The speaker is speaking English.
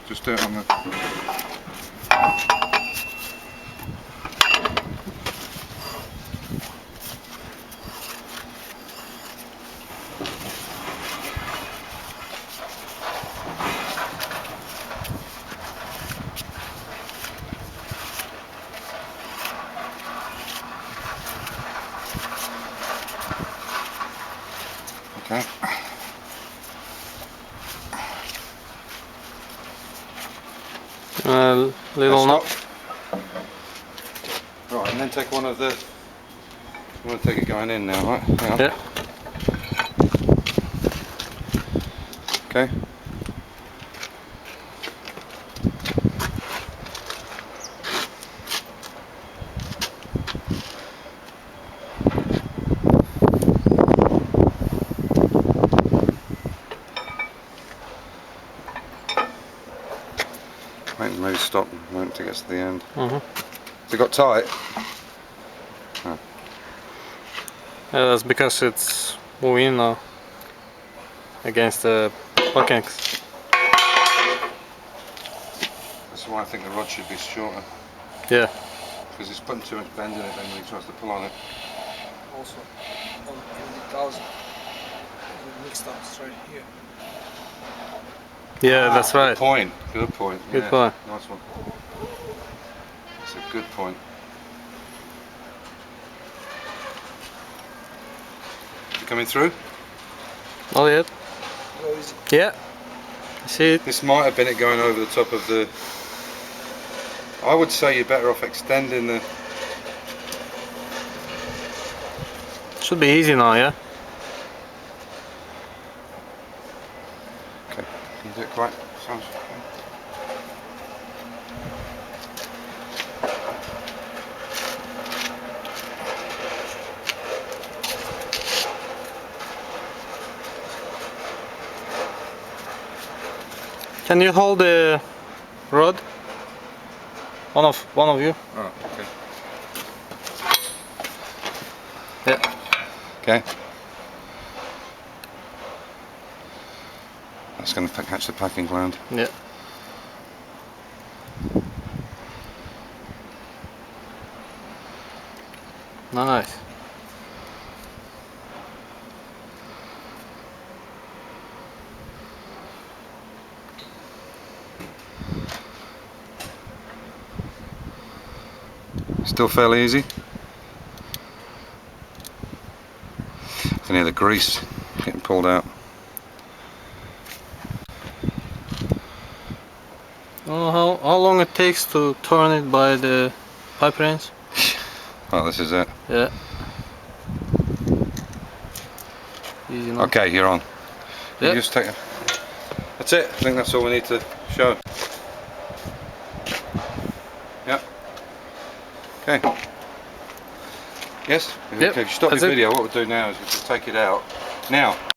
Just do it on the... Okay. Little knot. Right, and then take one of the... I'm going to take it going in now, right? Hang on. Yeah. Okay. Maybe stop a moment to get to the end. Has it got tight? Oh. Yeah, that's because it's moving now against the buckets. That's why I think the rod should be shorter. Yeah. Because it's putting too much bend in it then when he tries to pull on it. Also, on 20,000, we mixed up straight here. Yeah, that's right. Good point. Good point. Good Yeah, point. nice one. That's a good point. You coming through? Not yet. Go easy. Yeah. I see it. This might have been it going over the top of the... I would say you're better off extending the... Should be easy now, yeah? Okay, can you do it quite? Sounds okay. Can you hold the rod? One of you? Oh, okay. Yeah. Okay. That's going to catch the packing gland. Yeah. Nice. Still fairly easy. I can hear the grease getting pulled out. Oh, how long it takes to turn it by the pipe wrench? Oh, this is it. Yeah. Easy enough. Okay, you're on. You Yeah. just take it. That's it. I think that's all we need to show. Yep. Okay. Yes? Yep, Okay, if you stop the that's it. video, what we'll do now is we'll just take it out. Now,